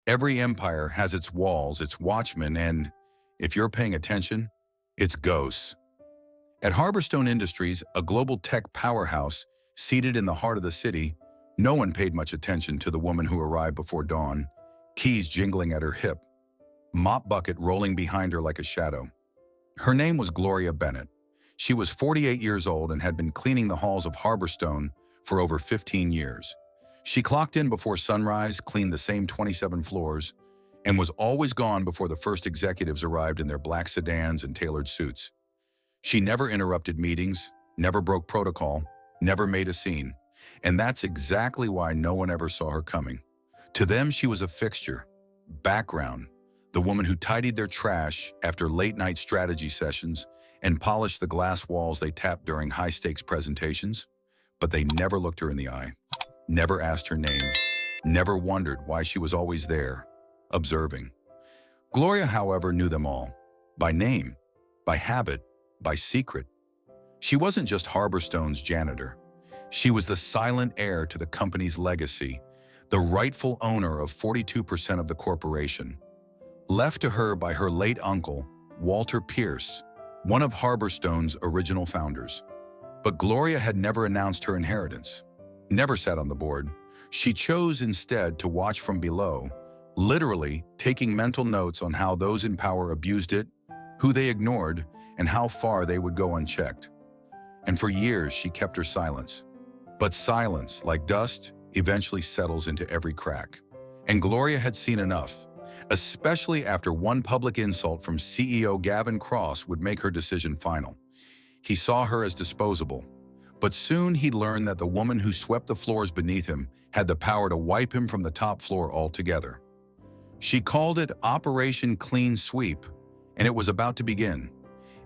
Every empire has its walls, its watchmen, and, if you're paying attention, its ghosts. At Harborstone Industries, a global tech powerhouse seated in the heart of the city, no one paid much attention to the woman who arrived before dawn, keys jingling at her hip, mop bucket rolling behind her like a shadow. Her name was Gloria Bennett. She was 48 years old and had been cleaning the halls of Harborstone for over 15 years. She clocked in before sunrise, cleaned the same 27 floors, and was always gone before the first executives arrived in their black sedans and tailored suits. She never interrupted meetings, never broke protocol, never made a scene, and that's exactly why no one ever saw her coming. To them, she was a fixture, background, the woman who tidied their trash after late-night strategy sessions and polished the glass walls they tapped during high-stakes presentations. But they never looked her in the eye, never asked her name, never wondered why she was always there, observing. Gloria, however, knew them all, by name, by habit, by secret. She wasn't just Harborstone's janitor. She was the silent heir to the company's legacy, the rightful owner of 42% of the corporation, left to her by her late uncle, Walter Pierce, one of Harborstone's original founders. But Gloria had never announced her inheritance, never sat on the board. She chose instead to watch from below, literally taking mental notes on how those in power abused it, who they ignored, and how far they would go unchecked. And for years, she kept her silence. But silence, like dust, eventually settles into every crack. And Gloria had seen enough, especially after one public insult from CEO Gavin Cross would make her decision final. He saw her as disposable, but soon he'd learn that the woman who swept the floors beneath him had the power to wipe him from the top floor altogether. She called it Operation Clean Sweep, and it was about to begin.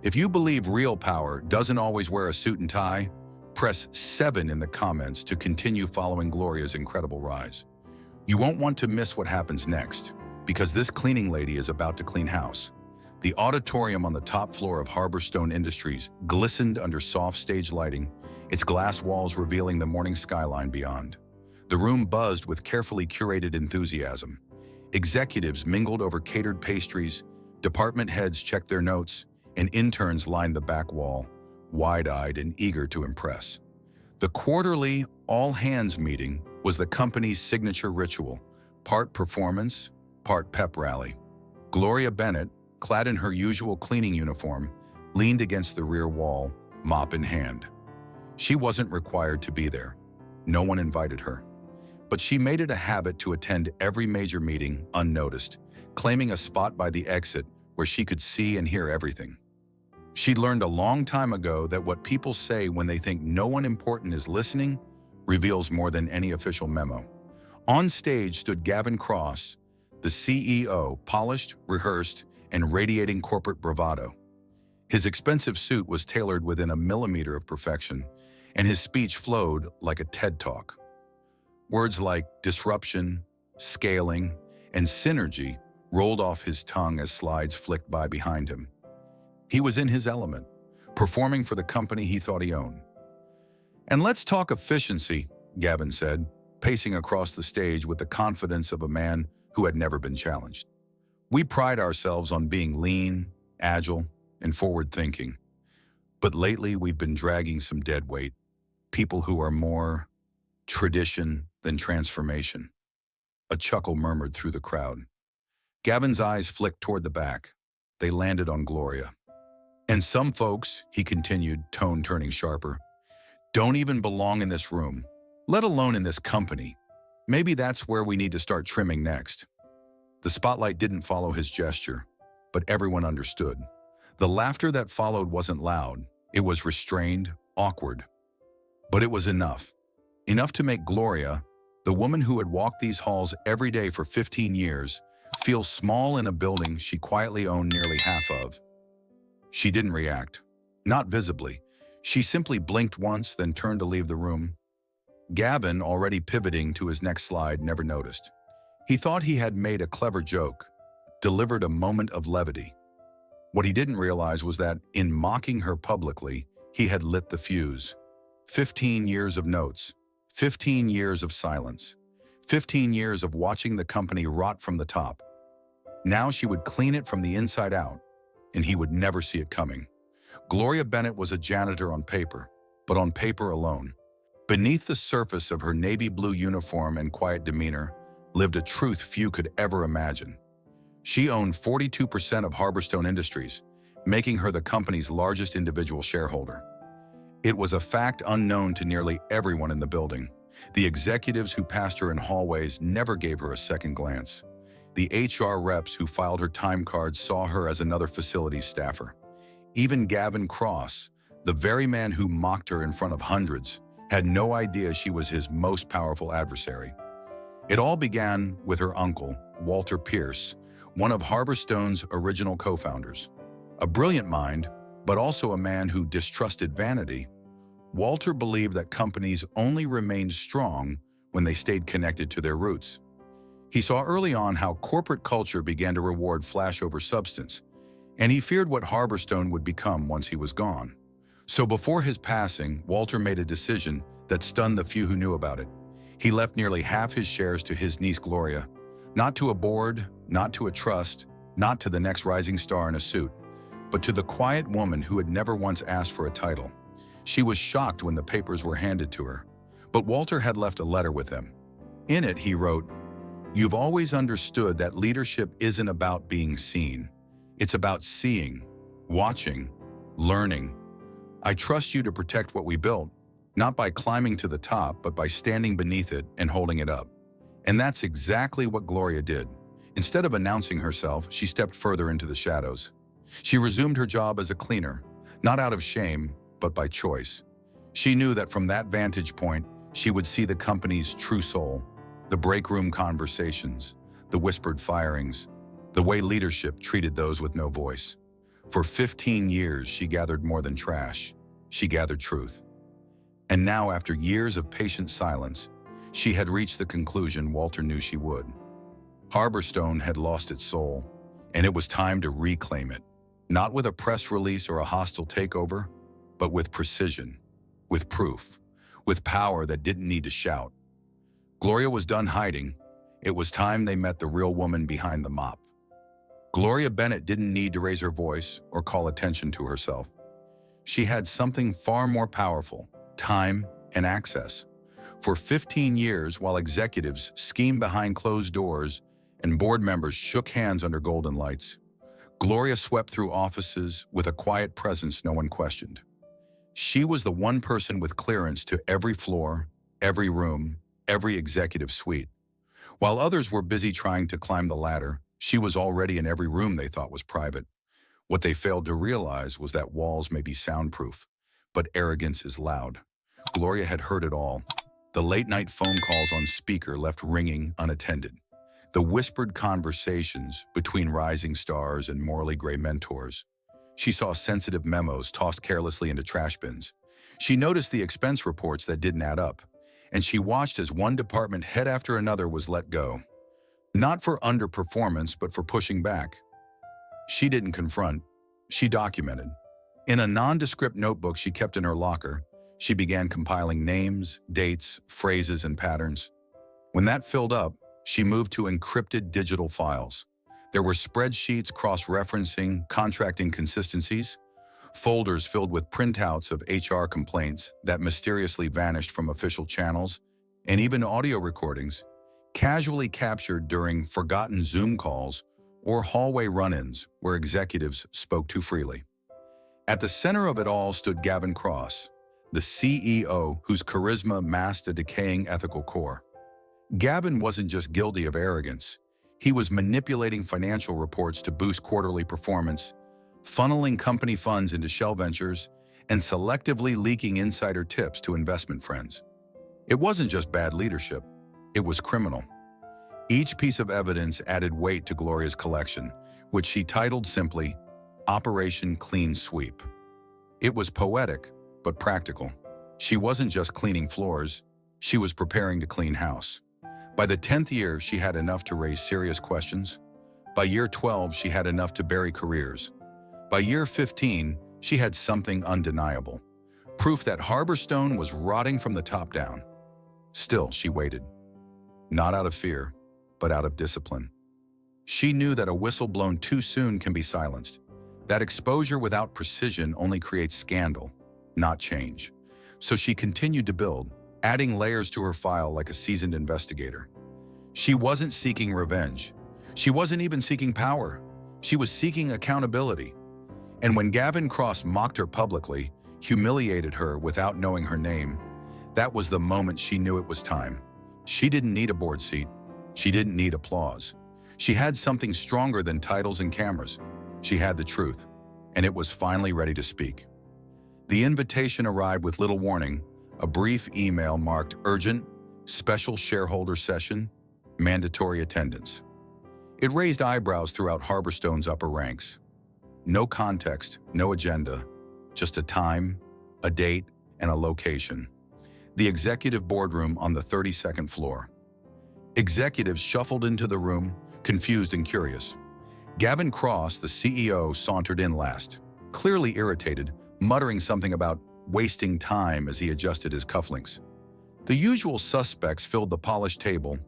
If you believe real power doesn't always wear a suit and tie, press 7 in the comments to continue following Gloria's incredible rise. You won't want to miss what happens next, because this cleaning lady is about to clean house. The auditorium on the top floor of Harborstone Industries glistened under soft stage lighting, its glass walls revealing the morning skyline beyond. The room buzzed with carefully curated enthusiasm. Executives mingled over catered pastries, department heads checked their notes, and interns lined the back wall, wide-eyed and eager to impress. The quarterly all-hands meeting was the company's signature ritual, part performance, part pep rally. Gloria Bennett, clad in her usual cleaning uniform, leaned against the rear wall, mop in hand. She wasn't required to be there. No one invited her. But she made it a habit to attend every major meeting unnoticed, claiming a spot by the exit where she could see and hear everything. She'd learned a long time ago that what people say when they think no one important is listening reveals more than any official memo. On stage stood Gavin Cross, the CEO, polished, rehearsed, and radiating corporate bravado. His expensive suit was tailored within a millimeter of perfection, and his speech flowed like a TED Talk. Words like disruption, scaling, and synergy rolled off his tongue as slides flicked by behind him. He was in his element, performing for the company he thought he owned. "And let's talk efficiency," Gavin said, pacing across the stage with the confidence of a man who had never been challenged. "We pride ourselves on being lean, agile, and forward-thinking. But lately we've been dragging some dead weight, people who are more tradition than transformation." A chuckle murmured through the crowd. Gavin's eyes flicked toward the back. They landed on Gloria. "And some folks," he continued, tone turning sharper, "don't even belong in this room, let alone in this company. Maybe that's where we need to start trimming next." The spotlight didn't follow his gesture, but everyone understood. The laughter that followed wasn't loud. It was restrained, awkward. But it was enough. Enough to make Gloria, the woman who had walked these halls every day for 15 years, feel small in a building she quietly owned nearly half of. She didn't react. Not visibly. She simply blinked once, then turned to leave the room. Gavin, already pivoting to his next slide, never noticed. He thought he had made a clever joke, delivered a moment of levity. What he didn't realize was that, in mocking her publicly, he had lit the fuse. 15 years of notes, 15 years of silence, 15 years of watching the company rot from the top. Now she would clean it from the inside out, and he would never see it coming. Gloria Bennett was a janitor on paper, but on paper alone. Beneath the surface of her navy blue uniform and quiet demeanor lived a truth few could ever imagine. She owned 42% of Harborstone Industries, making her the company's largest individual shareholder. It was a fact unknown to nearly everyone in the building. The executives who passed her in hallways never gave her a second glance. The HR reps who filed her time cards saw her as another facilities staffer. Even Gavin Cross, the very man who mocked her in front of hundreds, had no idea she was his most powerful adversary. It all began with her uncle, Walter Pierce, one of Harborstone's original co-founders. A brilliant mind, but also a man who distrusted vanity, Walter believed that companies only remained strong when they stayed connected to their roots. He saw early on how corporate culture began to reward flash over substance, and he feared what Harborstone would become once he was gone. So before his passing, Walter made a decision that stunned the few who knew about it. He left nearly half his shares to his niece Gloria, not to a board, not to a trust, not to the next rising star in a suit, but to the quiet woman who had never once asked for a title. She was shocked when the papers were handed to her, but Walter had left a letter with him. In it, he wrote, "You've always understood that leadership isn't about being seen. It's about seeing, watching, learning. I trust you to protect what we built, not by climbing to the top, but by standing beneath it and holding it up." And that's exactly what Gloria did. Instead of announcing herself, she stepped further into the shadows. She resumed her job as a cleaner, not out of shame, but by choice. She knew that from that vantage point, she would see the company's true soul, the break room conversations, the whispered firings, the way leadership treated those with no voice. For 15 years, she gathered more than trash. She gathered truth. And now, after years of patient silence, she had reached the conclusion Walter knew she would. Harborstone had lost its soul, and it was time to reclaim it. Not with a press release or a hostile takeover, but with precision, with proof, with power that didn't need to shout. Gloria was done hiding. It was time they met the real woman behind the mop. Gloria Bennett didn't need to raise her voice or call attention to herself. She had something far more powerful: time and access. For 15 years, while executives schemed behind closed doors and board members shook hands under golden lights, Gloria swept through offices with a quiet presence no one questioned. She was the one person with clearance to every floor, every room, every executive suite. While others were busy trying to climb the ladder, she was already in every room they thought was private. What they failed to realize was that walls may be soundproof, but arrogance is loud. Gloria had heard it all. The late-night phone calls on speaker left ringing unattended. The whispered conversations between rising stars and morally gray mentors. She saw sensitive memos tossed carelessly into trash bins. She noticed the expense reports that didn't add up, and she watched as one department head after another was let go. Not for underperformance, but for pushing back. She didn't confront, she documented. In a nondescript notebook she kept in her locker, she began compiling names, dates, phrases, and patterns. When that filled up, she moved to encrypted digital files. There were spreadsheets cross-referencing contract inconsistencies, folders filled with printouts of HR complaints that mysteriously vanished from official channels, and even audio recordings, casually captured during forgotten Zoom calls or hallway run-ins where executives spoke too freely. At the center of it all stood Gavin Cross, the CEO whose charisma masked a decaying ethical core. Gavin wasn't just guilty of arrogance. He was manipulating financial reports to boost quarterly performance, funneling company funds into shell ventures, and selectively leaking insider tips to investment friends. It wasn't just bad leadership, it was criminal. Each piece of evidence added weight to Gloria's collection, which she titled simply, Operation Clean Sweep. It was poetic, but practical. She wasn't just cleaning floors, she was preparing to clean house. By the 10th year, she had enough to raise serious questions. By year 12, she had enough to bury careers. By year 15, she had something undeniable. Proof that Harborstone was rotting from the top down. Still, she waited. not out of fear, but out of discipline. She knew that a whistle blown too soon can be silenced, that exposure without precision only creates scandal, not change. So she continued to build, adding layers to her file like a seasoned investigator. She wasn't seeking revenge. She wasn't even seeking power. She was seeking accountability. And when Gavin Cross mocked her publicly, humiliated her without knowing her name, that was the moment she knew it was time. She didn't need a board seat. She didn't need applause. She had something stronger than titles and cameras. She had the truth, and it was finally ready to speak. The invitation arrived with little warning, a brief email marked urgent, special shareholder session, mandatory attendance. It raised eyebrows throughout Harborstone's upper ranks. No context, no agenda, just a time, a date, and a location. The executive boardroom on the 32nd floor. Executives shuffled into the room, confused and curious. Gavin Cross, the CEO, sauntered in last, clearly irritated, muttering something about wasting time as he adjusted his cufflinks. The usual suspects filled the polished table: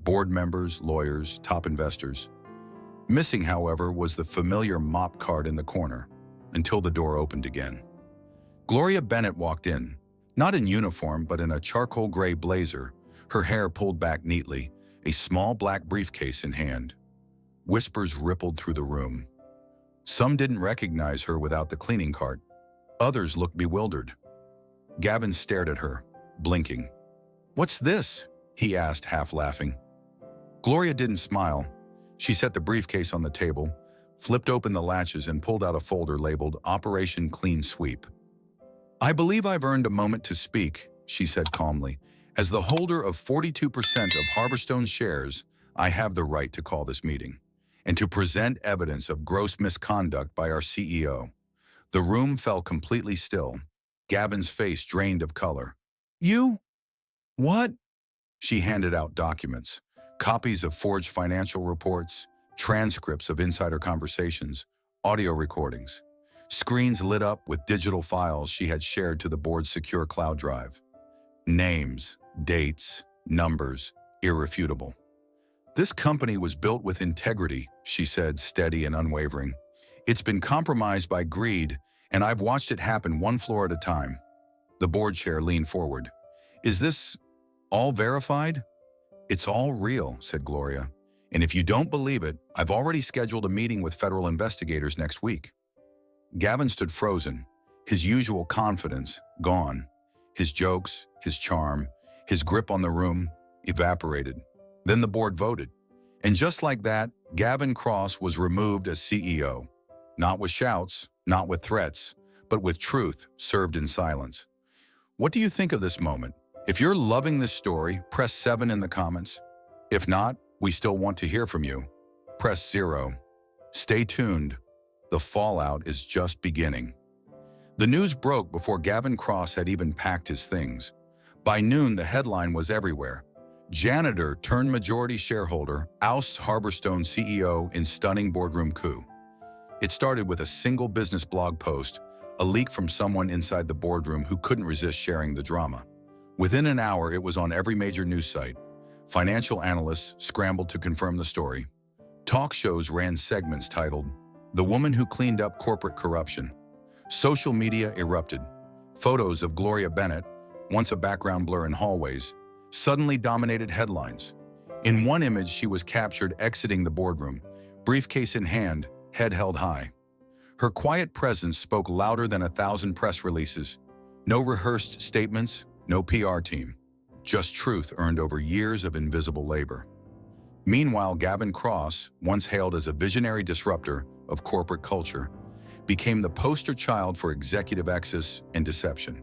board members, lawyers, top investors. Missing, however, was the familiar mop cart in the corner, until the door opened again. Gloria Bennett walked in, not in uniform but in a charcoal gray blazer, her hair pulled back neatly, a small black briefcase in hand. Whispers rippled through the room. Some didn't recognize her without the cleaning cart. Others looked bewildered. Gavin stared at her, blinking. "What's this?" he asked, half laughing. Gloria didn't smile. She set the briefcase on the table, flipped open the latches and pulled out a folder labeled Operation Clean Sweep. "I believe I've earned a moment to speak," she said calmly. "As the holder of 42% of Harborstone shares, I have the right to call this meeting and to present evidence of gross misconduct by our CEO." The room fell completely still. Gavin's face drained of color. "You? What?" She handed out documents, copies of forged financial reports, transcripts of insider conversations, audio recordings. Screens lit up with digital files she had shared to the board's secure cloud drive. Names, dates, numbers, irrefutable. "This company was built with integrity," she said, steady and unwavering. "It's been compromised by greed, and I've watched it happen one floor at a time." The board chair leaned forward. "Is this all verified?" "It's all real," said Gloria. "And if you don't believe it, I've already scheduled a meeting with federal investigators next week." Gavin stood frozen, his usual confidence gone. His jokes, his charm, his grip on the room evaporated. Then the board voted. And just like that, Gavin Cross was removed as CEO. Not with shouts, not with threats, but with truth served in silence. What do you think of this moment? If you're loving this story, press 7 in the comments. If not, we still want to hear from you. Press 0. Stay tuned. The fallout is just beginning. The news broke before Gavin Cross had even packed his things. By noon, the headline was everywhere. Janitor turned majority shareholder ousts Harborstone CEO in stunning boardroom coup. It started with a single business blog post, a leak from someone inside the boardroom who couldn't resist sharing the drama. Within an hour, it was on every major news site. Financial analysts scrambled to confirm the story. Talk shows ran segments titled, "The Woman Who Cleaned Up Corporate Corruption." Social media erupted. Photos of Gloria Bennett, once a background blur in hallways, suddenly dominated headlines. In one image, she was captured exiting the boardroom, briefcase in hand, head held high. Her quiet presence spoke louder than 1,000 press releases. No rehearsed statements, no PR team. Just truth earned over years of invisible labor. Meanwhile, Gavin Cross, once hailed as a visionary disruptor of corporate culture, became the poster child for executive excess and deception.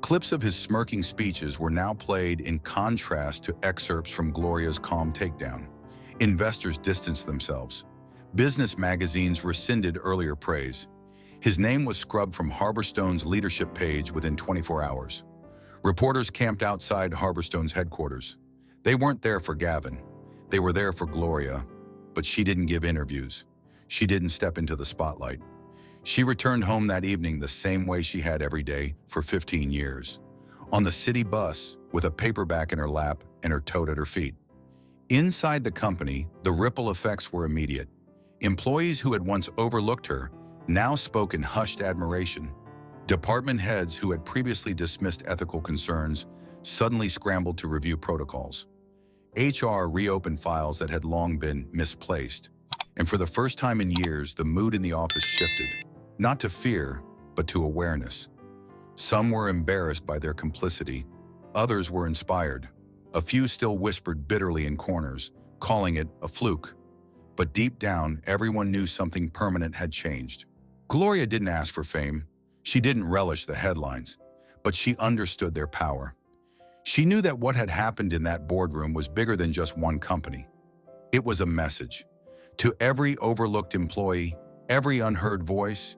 Clips of his smirking speeches were now played in contrast to excerpts from Gloria's calm takedown. Investors distanced themselves. Business magazines rescinded earlier praise. His name was scrubbed from Harborstone's leadership page within 24 hours. Reporters camped outside Harborstone's headquarters. They weren't there for Gavin. They were there for Gloria, but she didn't give interviews. She didn't step into the spotlight. She returned home that evening the same way she had every day for 15 years. On the city bus, with a paperback in her lap and her tote at her feet. Inside the company, the ripple effects were immediate. Employees who had once overlooked her now spoke in hushed admiration. Department heads who had previously dismissed ethical concerns suddenly scrambled to review protocols. HR reopened files that had long been misplaced. And for the first time in years, the mood in the office shifted, not to fear, but to awareness. Some were embarrassed by their complicity. Others were inspired. A few still whispered bitterly in corners, calling it a fluke. But deep down, everyone knew something permanent had changed. Gloria didn't ask for fame. She didn't relish the headlines, but she understood their power. She knew that what had happened in that boardroom was bigger than just one company. It was a message. To every overlooked employee, every unheard voice,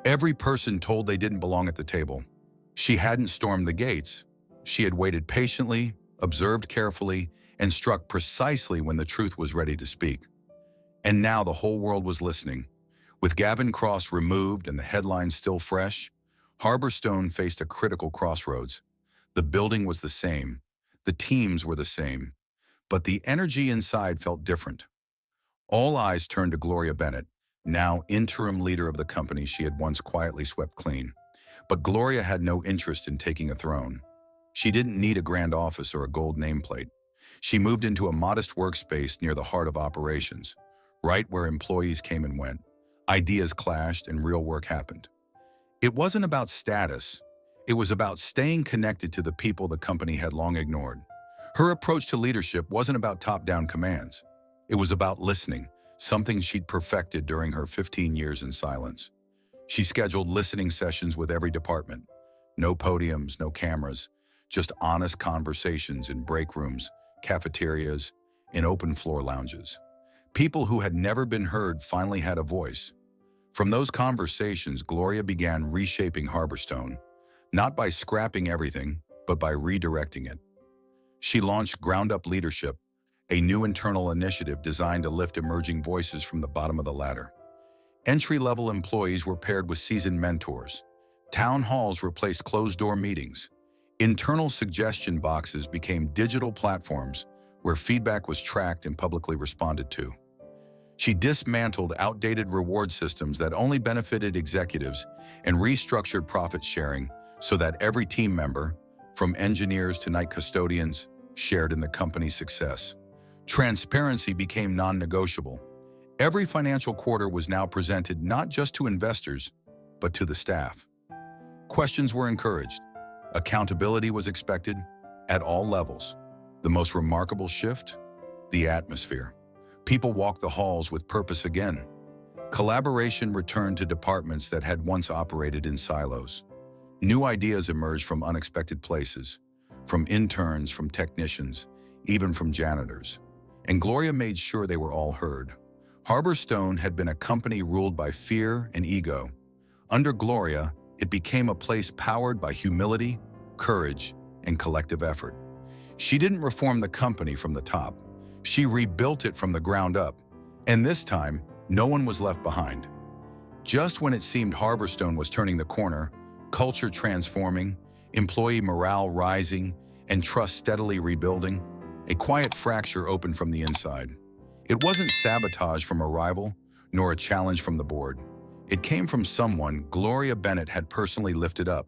every person told they didn't belong at the table. She hadn't stormed the gates. She had waited patiently, observed carefully, and struck precisely when the truth was ready to speak. And now the whole world was listening. With Gavin Cross removed and the headlines still fresh, Harborstone faced a critical crossroads. The building was the same. The teams were the same. But the energy inside felt different. All eyes turned to Gloria Bennett, now interim leader of the company she had once quietly swept clean. But Gloria had no interest in taking a throne. She didn't need a grand office or a gold nameplate. She moved into a modest workspace near the heart of operations, right where employees came and went. Ideas clashed and real work happened. It wasn't about status. It was about staying connected to the people the company had long ignored. Her approach to leadership wasn't about top-down commands. It was about listening, something she'd perfected during her 15 years in silence. She scheduled listening sessions with every department. No podiums, no cameras, just honest conversations in break rooms, cafeterias, in open floor lounges. People who had never been heard finally had a voice. From those conversations, Gloria began reshaping Harborstone, not by scrapping everything, but by redirecting it. She launched Ground Up Leadership, a new internal initiative designed to lift emerging voices from the bottom of the ladder. Entry-level employees were paired with seasoned mentors. Town halls replaced closed-door meetings. Internal suggestion boxes became digital platforms where feedback was tracked and publicly responded to. She dismantled outdated reward systems that only benefited executives and restructured profit sharing so that every team member, from engineers to night custodians, shared in the company's success. Transparency became non-negotiable. Every financial quarter was now presented not just to investors, but to the staff. Questions were encouraged. Accountability was expected at all levels. The most remarkable shift? The atmosphere. People walked the halls with purpose again. Collaboration returned to departments that had once operated in silos. New ideas emerged from unexpected places, from interns, from technicians, even from janitors. And Gloria made sure they were all heard. Harborstone had been a company ruled by fear and ego. Under Gloria, it became a place powered by humility, courage, and collective effort. She didn't reform the company from the top. She rebuilt it from the ground up. And this time, no one was left behind. Just when it seemed Harborstone was turning the corner, culture transforming, employee morale rising, and trust steadily rebuilding, a quiet fracture opened from the inside. It wasn't sabotage from a rival, nor a challenge from the board. It came from someone Gloria Bennett had personally lifted up.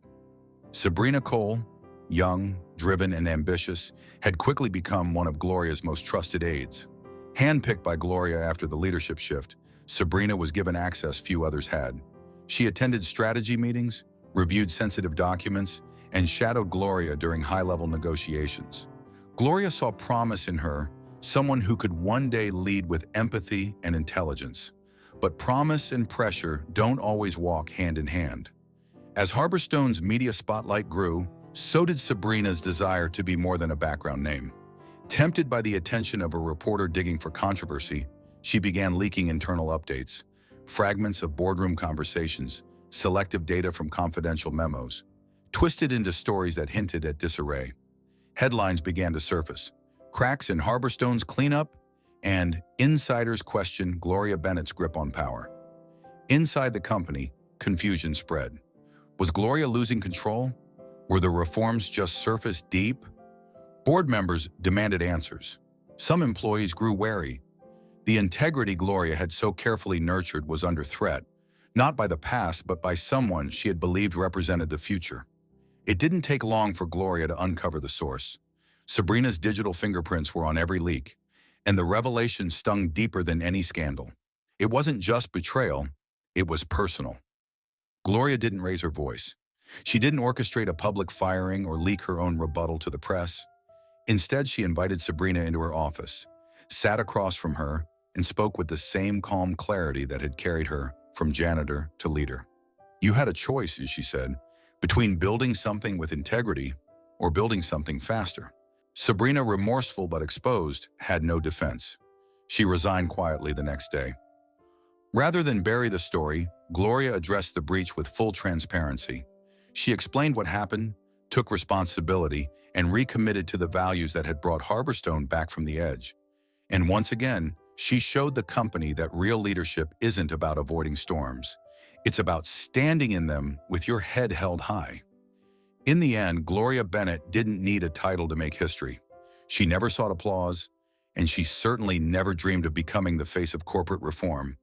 Sabrina Cole, young, driven, and ambitious, had quickly become one of Gloria's most trusted aides. Handpicked by Gloria after the leadership shift, Sabrina was given access few others had. She attended strategy meetings, reviewed sensitive documents, and shadowed Gloria during high-level negotiations. Gloria saw promise in her, someone who could one day lead with empathy and intelligence. But promise and pressure don't always walk hand in hand. As Harborstone's media spotlight grew, so did Sabrina's desire to be more than a background name. Tempted by the attention of a reporter digging for controversy, she began leaking internal updates, fragments of boardroom conversations, selective data from confidential memos, twisted into stories that hinted at disarray. Headlines began to surface. Cracks in Harborstone's cleanup, and insiders questioned Gloria Bennett's grip on power. Inside the company, confusion spread. Was Gloria losing control? Were the reforms just surface deep? Board members demanded answers. Some employees grew wary. The integrity Gloria had so carefully nurtured was under threat, not by the past but by someone she had believed represented the future. It didn't take long for Gloria to uncover the source. Sabrina's digital fingerprints were on every leak, and the revelation stung deeper than any scandal. It wasn't just betrayal, it was personal. Gloria didn't raise her voice. She didn't orchestrate a public firing or leak her own rebuttal to the press. Instead, she invited Sabrina into her office, sat across from her, and spoke with the same calm clarity that had carried her from janitor to leader. You had a choice, she said, between building something with integrity or building something faster. Sabrina, remorseful but exposed, had no defense. She resigned quietly the next day. Rather than bury the story, Gloria addressed the breach with full transparency. She explained what happened, took responsibility, and recommitted to the values that had brought Harborstone back from the edge. And once again, she showed the company that real leadership isn't about avoiding storms. It's about standing in them with your head held high. In the end, Gloria Bennett didn't need a title to make history. She never sought applause, and she certainly never dreamed of becoming the face of corporate reform.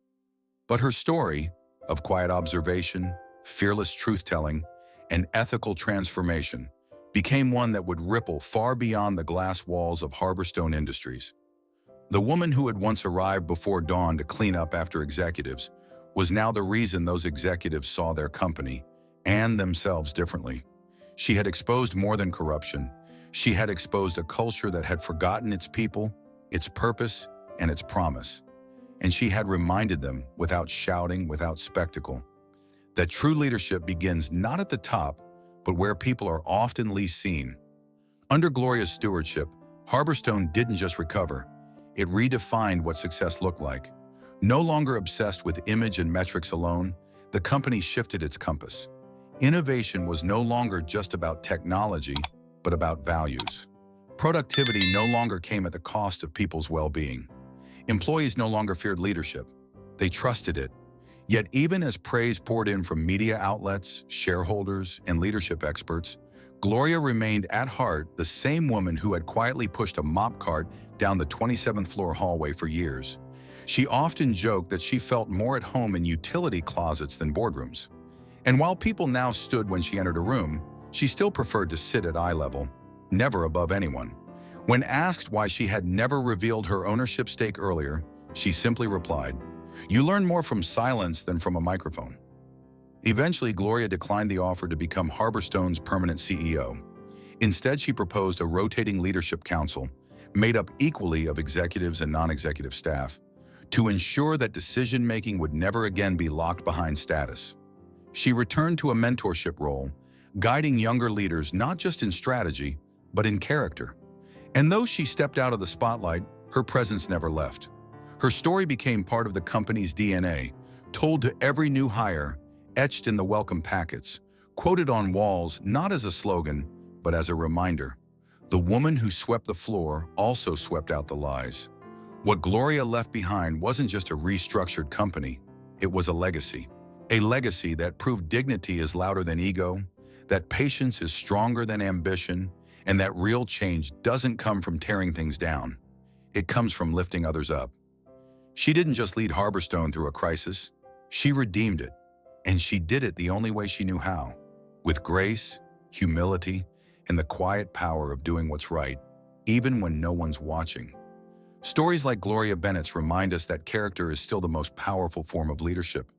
But her story of quiet observation, fearless truth-telling, and ethical transformation became one that would ripple far beyond the glass walls of Harborstone Industries. The woman who had once arrived before dawn to clean up after executives was now the reason those executives saw their company and themselves differently. She had exposed more than corruption. She had exposed a culture that had forgotten its people, its purpose, and its promise. And she had reminded them, without shouting, without spectacle, that true leadership begins not at the top, but where people are often least seen. Under Gloria's stewardship, Harborstone didn't just recover, it redefined what success looked like. No longer obsessed with image and metrics alone, the company shifted its compass. Innovation was no longer just about technology, but about values. Productivity no longer came at the cost of people's well-being. Employees no longer feared leadership. They trusted it. Yet even as praise poured in from media outlets, shareholders, and leadership experts, Gloria remained at heart the same woman who had quietly pushed a mop cart down the 27th floor hallway for years. She often joked that she felt more at home in utility closets than boardrooms. And while people now stood when she entered a room, she still preferred to sit at eye level, never above anyone. When asked why she had never revealed her ownership stake earlier, she simply replied, "You learn more from silence than from a microphone." Eventually, Gloria declined the offer to become Harborstone's permanent CEO. Instead, she proposed a rotating leadership council, made up equally of executives and non-executive staff, to ensure that decision-making would never again be locked behind status. She returned to a mentorship role, guiding younger leaders not just in strategy, but in character. And though she stepped out of the spotlight, her presence never left. Her story became part of the company's DNA, told to every new hire, etched in the welcome packets, quoted on walls not as a slogan, but as a reminder. The woman who swept the floor also swept out the lies. What Gloria left behind wasn't just a restructured company, it was a legacy. A legacy that proved dignity is louder than ego, that patience is stronger than ambition, and that real change doesn't come from tearing things down. It comes from lifting others up. She didn't just lead Harborstone through a crisis, she redeemed it. And she did it the only way she knew how, with grace, humility, and the quiet power of doing what's right, even when no one's watching. Stories like Gloria Bennett's remind us that character is still the most powerful form of leadership.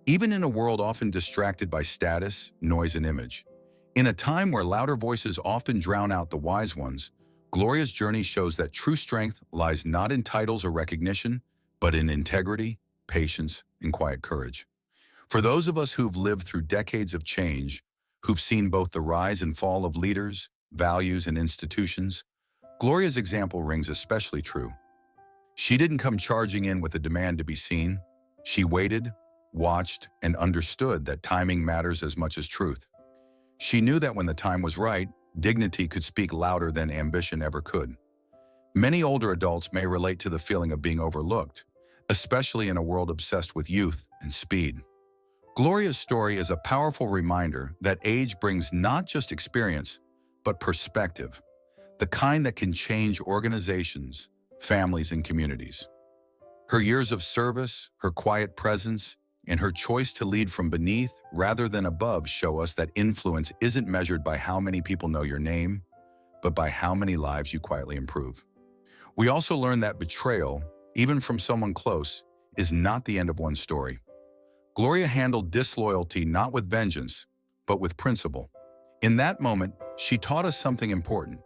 Even in a world often distracted by status, noise, and image. In a time where louder voices often drown out the wise ones, Gloria's journey shows that true strength lies not in titles or recognition, but in integrity, patience, and quiet courage. For those of us who've lived through decades of change, who've seen both the rise and fall of leaders, values, and institutions, Gloria's example rings especially true. She didn't come charging in with a demand to be seen. She waited, watched, and understood that timing matters as much as truth. She knew that when the time was right, dignity could speak louder than ambition ever could. Many older adults may relate to the feeling of being overlooked, especially in a world obsessed with youth and speed. Gloria's story is a powerful reminder that age brings not just experience, but perspective, the kind that can change organizations, families, and communities. Her years of service, her quiet presence, and her choice to lead from beneath rather than above show us that influence isn't measured by how many people know your name, but by how many lives you quietly improve. We also learn that betrayal, even from someone close, is not the end of one's story. Gloria handled disloyalty not with vengeance, but with principle. In that moment, she taught us something important.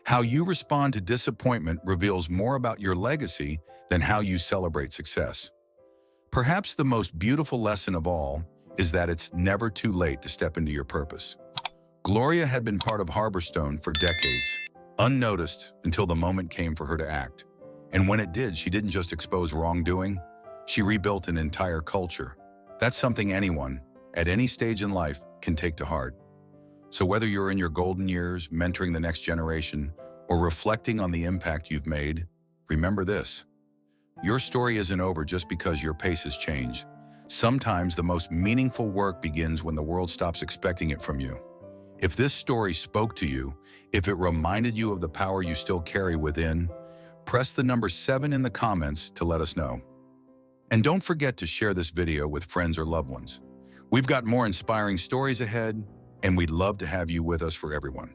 How you respond to disappointment reveals more about your legacy than how you celebrate success. Perhaps the most beautiful lesson of all is that it's never too late to step into your purpose. Gloria had been part of Harborstone for decades, unnoticed until the moment came for her to act. And when it did, she didn't just expose wrongdoing, she rebuilt an entire culture. That's something anyone, at any stage in life, can take to heart. So whether you're in your golden years, mentoring the next generation, or reflecting on the impact you've made, remember this. Your story isn't over just because your pace has changed. Sometimes the most meaningful work begins when the world stops expecting it from you. If this story spoke to you, if it reminded you of the power you still carry within, press the number 7 in the comments to let us know. And don't forget to share this video with friends or loved ones. We've got more inspiring stories ahead, and we'd love to have you with us for everyone.